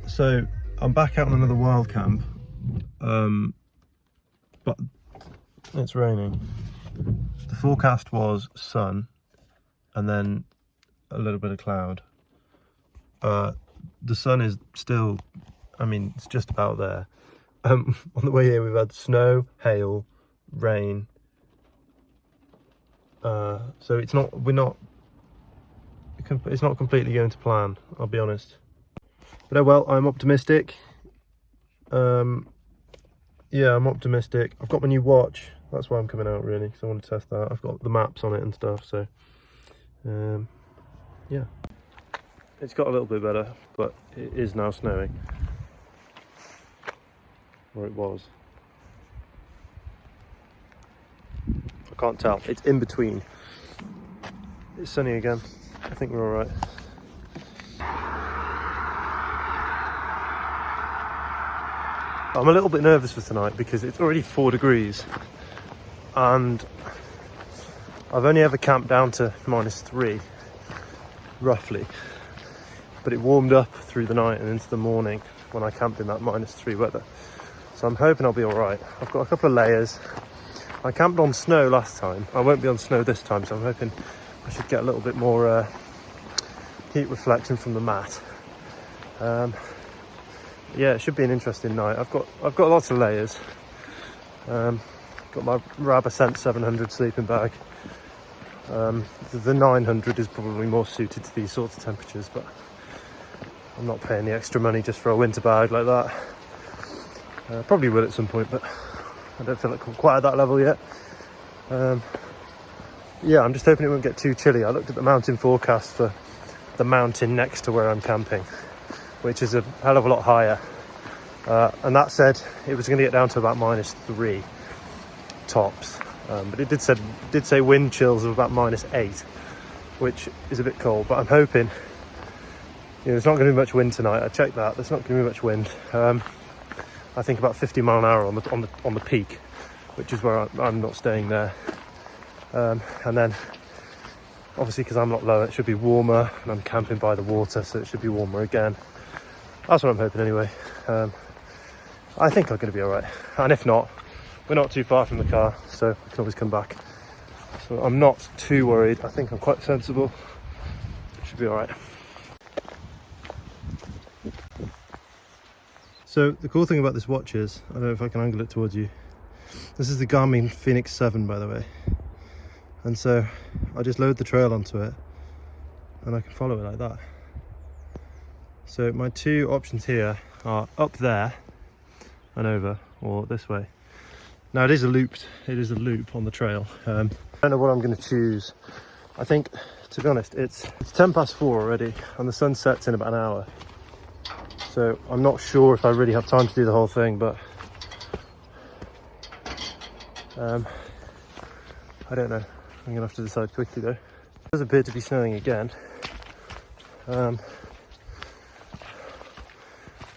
So I'm back out on another wild camp, but it's raining. The forecast was sun and then a little bit of cloud. The sun is still, I mean, it's just about there. On the way here we've had snow, hail, rain. So it's not completely going to plan, I'll be honest. But oh well, I'm optimistic. Yeah, I'm optimistic. I've got my new watch. That's why I'm coming out, really, because I want to test that. I've got the maps on it and stuff, so yeah. It's got a little bit better, but it is now snowing. Or it was. I can't tell. It's in between. It's sunny again. I think we're all right. I'm a little bit nervous for tonight because it's already 4 degrees and I've only ever camped down to -3, roughly. But it warmed up through the night and into the morning when I camped in that -3 weather. So I'm hoping I'll be all right. I've got a couple of layers. I camped on snow last time. I won't be on snow this time, so I'm hoping I should get a little bit more heat reflection from the mat. Yeah, it should be an interesting night. I've got lots of layers. Got my Rabascent 700 sleeping bag. The 900 is probably more suited to these sorts of temperatures, but I'm not paying the extra money just for a winter bag like that. Probably will at some point, but I don't feel like I'm quite at that level yet. Yeah, I'm just hoping it won't get too chilly. I looked at the mountain forecast for the mountain next to where I'm camping, which is a hell of a lot higher. And that said it was going to get down to about -3 tops. But it did say wind chills of about -8, which is a bit cold. But I'm hoping, there's not going to be much wind tonight. I checked that. There's not going to be much wind. I think about 50 mile an hour on the peak, which is where I'm not staying there. And then, obviously, because I'm not lower, it should be warmer, and I'm camping by the water, so it should be warmer again. That's what I'm hoping anyway. I think I'm going to be all right. And if not, we're not too far from the car, so we can always come back. So I'm not too worried. I think I'm quite sensible. Should be all right. So the cool thing about this watch is, I don't know if I can angle it towards you. This is the Garmin Fenix 7, by the way. And so I just load the trail onto it and I can follow it like that. So my two options here are up there and over, or this way. Now it is a loop on the trail. I don't know what I'm going to choose. I think, to be honest, it's 4:10 already and the sun sets in about an hour. So I'm not sure if I really have time to do the whole thing, but I don't know. I'm gonna have to decide quickly though. It does appear to be snowing again. I don't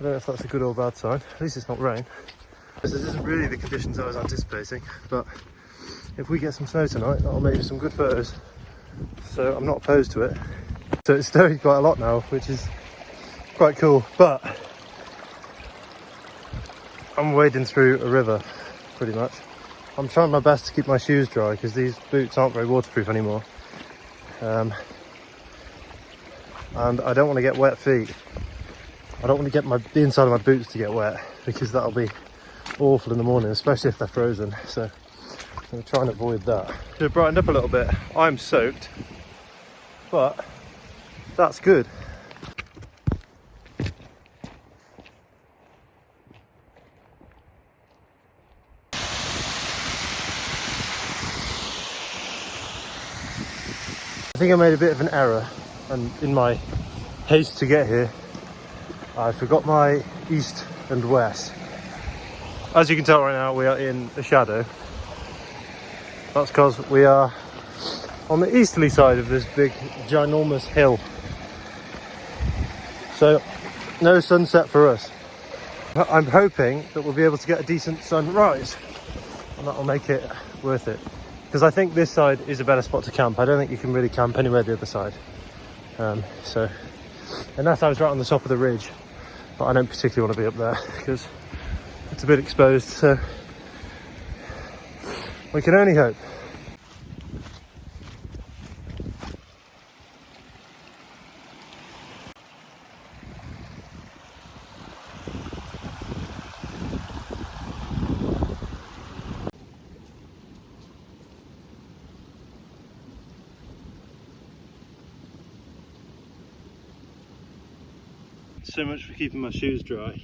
know if that's a good or bad sign. At least it's not rain. This isn't really the conditions I was anticipating, but if we get some snow tonight, that'll make some good photos. So I'm not opposed to it. So it's snowing quite a lot now, which is quite cool, but I'm wading through a river pretty much. I'm trying my best to keep my shoes dry because these boots aren't very waterproof anymore. And I don't want to get wet feet. I don't want to get the inside of my boots to get wet because that'll be awful in the morning, especially if they're frozen. So I'm going to try and avoid that. Should have brightened up a little bit. I'm soaked, but that's good. I think I made a bit of an error, and in my haste to get here, I forgot my east and west. As you can tell right now, we are in the shadow. That's because we are on the easterly side of this big, ginormous hill. So, no sunset for us. But I'm hoping that we'll be able to get a decent sunrise, and that'll make it worth it. Because I think this side is a better spot to camp. I don't think you can really camp anywhere the other side. So, unless I was right on the top of the ridge, but I don't particularly want to be up there because it's a bit exposed, so we can only hope. So much for keeping my shoes dry.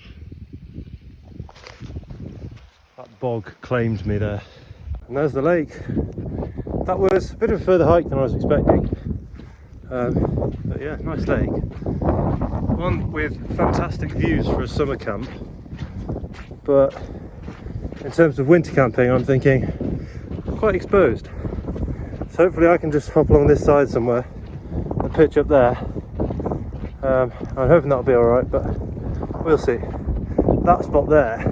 That bog claimed me there. And there's the lake. That was a bit of a further hike than I was expecting. But yeah, nice lake. One with fantastic views for a summer camp. But in terms of winter camping, I'm thinking quite exposed. So hopefully I can just hop along this side somewhere and pitch up there. I'm hoping that'll be alright, but we'll see. That spot there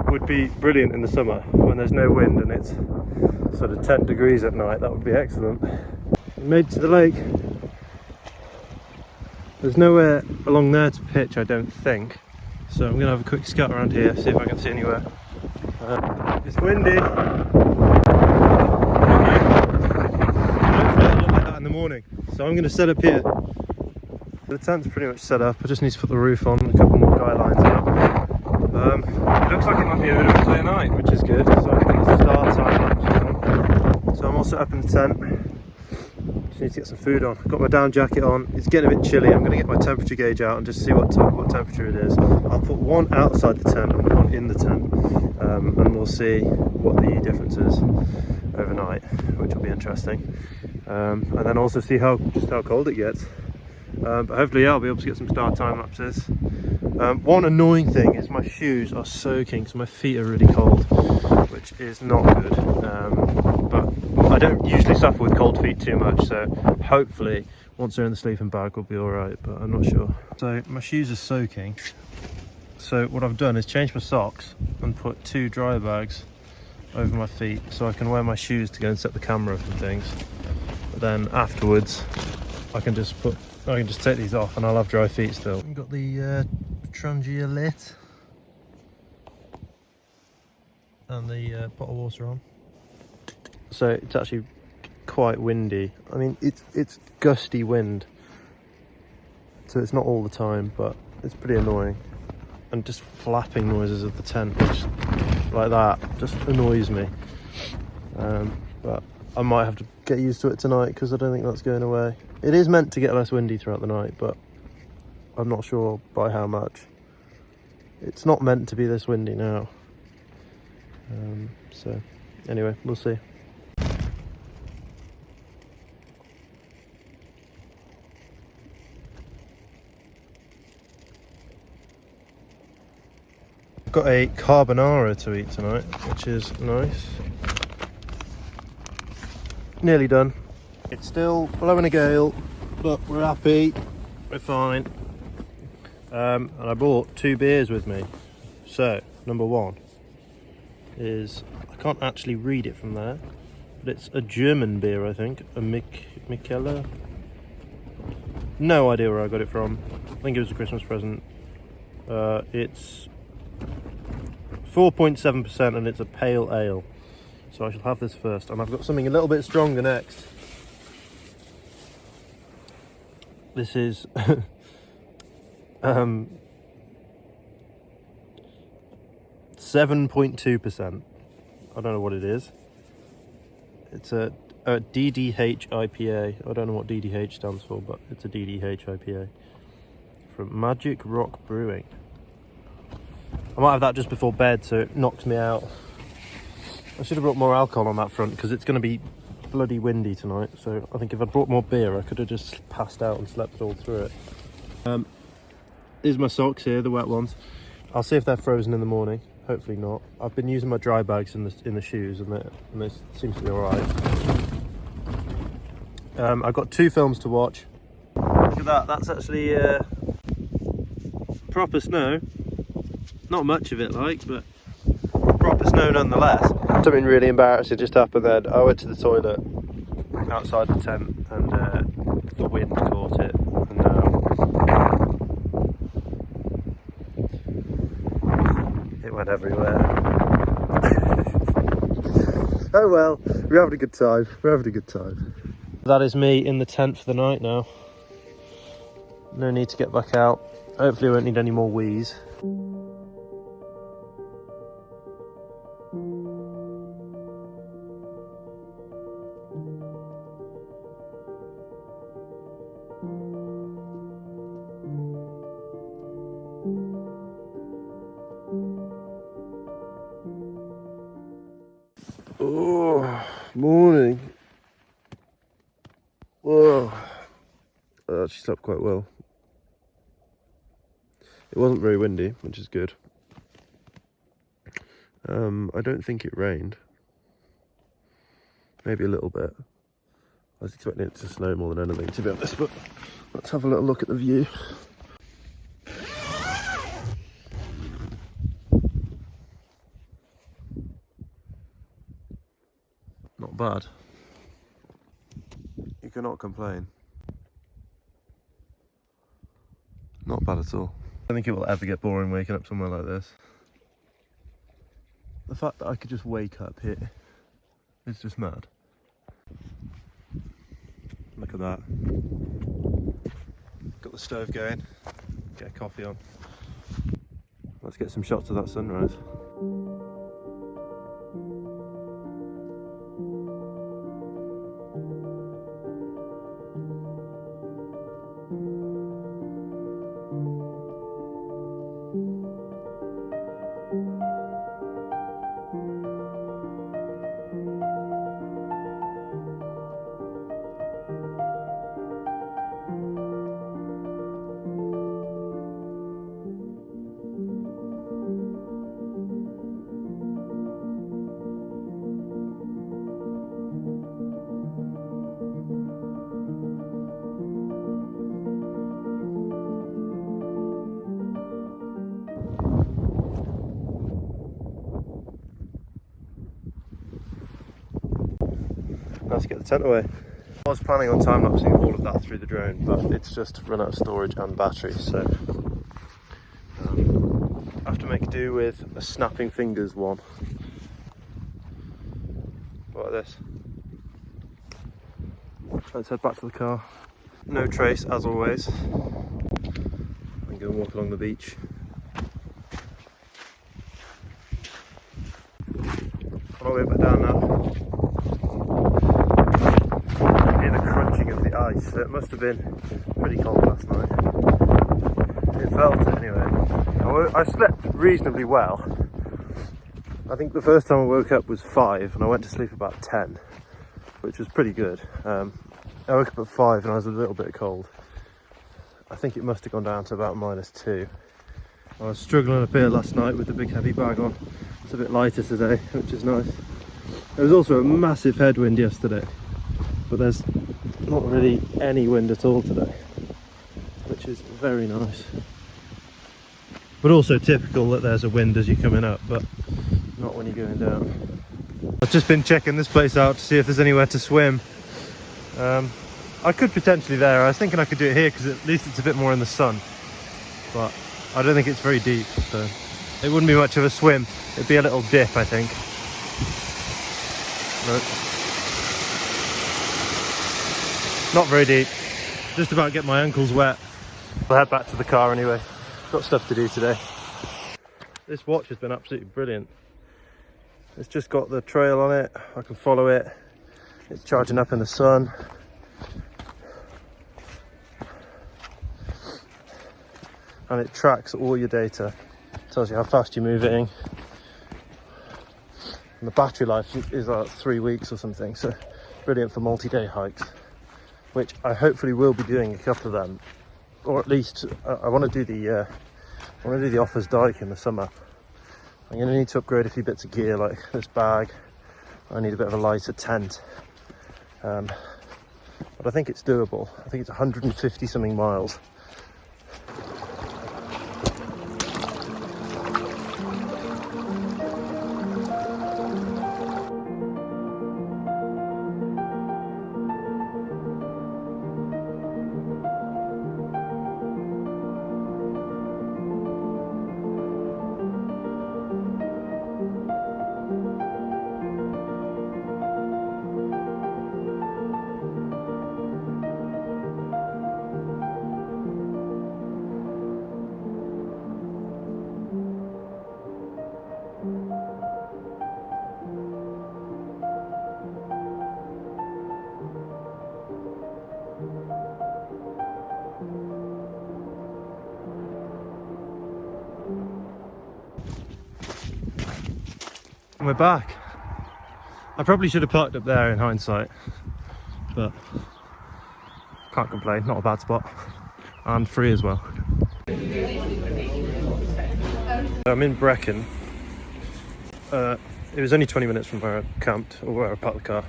would be brilliant in the summer when there's no wind and it's sort of 10 degrees at night. That would be excellent. We made it to the lake. There's nowhere along there to pitch, I don't think. So I'm going to have a quick scout around here, see if I can see anywhere. It's windy. Hopefully it'll look like that in the morning. So I'm going to set up here. The tent's pretty much set up. I just need to put the roof on, a couple more guy lines up. It looks like it might be a bit of a clear night, which is good. So I can get the star time on. So I'm all set up in the tent. Just need to get some food on. I've got my down jacket on. It's getting a bit chilly. I'm going to get my temperature gauge out and just see what temperature it is. I'll put one outside the tent and one in the tent, and we'll see what the difference is overnight, which will be interesting. And then also see how cold it gets. But hopefully, yeah, I'll be able to get some start time lapses. One annoying thing is my shoes are soaking, so my feet are really cold, which is not good. But I don't usually suffer with cold feet too much, so hopefully once they're in the sleeping bag we'll be alright, but I'm not sure. So my shoes are soaking, so what I've done is change my socks and put 2 dry bags over my feet so I can wear my shoes to go and set the camera up and things. But then afterwards I can just take these off and I'll have dry feet still. I've got the Trangia lit and the pot of water on. So it's actually quite windy. I mean, it's gusty wind, so it's not all the time, but it's pretty annoying. And just flapping noises of the tent, which like that, just annoys me. But I might have to get used to it tonight because I don't think that's going away. It is meant to get less windy throughout the night, but I'm not sure by how much. It's not meant to be this windy now. So anyway, we'll see. I've got a carbonara to eat tonight, which is nice. Nearly done. It's still blowing a gale, but we're happy, we're fine. And I brought 2 beers with me. So, number 1 is, I can't actually read it from there, but it's a German beer, I think, a Mikkeller. No idea where I got it from. I think it was a Christmas present. It's 4.7% and it's a pale ale. So I shall have this first, and I've got something a little bit stronger next. This is 7.2%. I don't know what it is. It's a DDH IPA. I don't know what DDH stands for, but it's a DDH IPA from Magic Rock Brewing. I might have that just before bed so it knocks me out. I should have brought more alcohol on that front because it's going to be bloody windy tonight, so I think if I'd brought more beer I could have just passed out and slept all through it. Here's my socks here, the wet ones. I'll see if they're frozen in the morning. Hopefully not. I've been using my dry bags in the shoes and they seem to be alright. I've got 2 films to watch. Look at that, that's actually proper snow. Not much of it but proper snow nonetheless. Something really embarrassing just happened then. I went to the toilet outside the tent and the wind caught it, and went everywhere. Oh well, we're having a good time. We're having a good time. That is me in the tent for the night now. No need to get back out. Hopefully I won't need any more wheeze. Oh, morning. Whoa. I actually slept quite well. It wasn't very windy, which is good. I don't think it rained. Maybe a little bit. I was expecting it to snow more than anything, to be honest, but let's have a little look at the view. Not bad. You cannot complain. Not bad at all. I don't think it will ever get boring waking up somewhere like this. The fact that I could just wake up here is just mad. Look at that. Got the stove going. Get a coffee on. Let's get some shots of that sunrise. Let's get the tent away. I was planning on time-lapsing all of that through the drone, but it's just run out of storage and battery, so I have to make do with a snapping fingers one. Like this. Let's head back to the car. No trace, as always. I'm going to walk along the beach. On our way back down now. Ice, so it must have been pretty cold last night. It felt it anyway. I slept reasonably well. I think the first time I woke up was 5 and I went to sleep about 10, which was pretty good. I woke up at 5 and I was a little bit cold. I think it must have gone down to about -2. I was struggling a bit last night with the big heavy bag on. It's a bit lighter today, which is nice. There was also a massive headwind yesterday, but there's not really any wind at all today, which is very nice. But also typical that there's a wind as you're coming up, but not when you're going down. I've just been checking this place out to see if there's anywhere to swim. I could potentially there. I was thinking I could do it here because at least it's a bit more in the sun, but I don't think it's very deep, so it wouldn't be much of a swim. It'd be a little dip, I think. Not very deep. Just about get my ankles wet. I'll head back to the car anyway. Got stuff to do today. This watch has been absolutely brilliant. It's just got the trail on it. I can follow it. It's charging up in the sun. And it tracks all your data. Tells you how fast you're moving. And the battery life is like 3 weeks or something. So brilliant for multi-day hikes, which I hopefully will be doing a couple of them, or at least I want to do the Offers Dyke in the summer. I'm going to need to upgrade a few bits of gear, like this bag. I need a bit of a lighter tent, but I think it's doable. I think it's 150 something miles. And we're back. I probably should have parked up there in hindsight, but can't complain, not a bad spot. And free as well. I'm in Brecon. It was only 20 minutes from where I camped, or where I parked the car,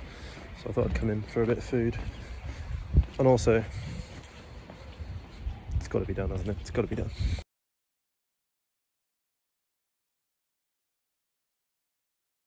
so I thought I'd come in for a bit of food. And also, it's got to be done, hasn't it? It's got to be done.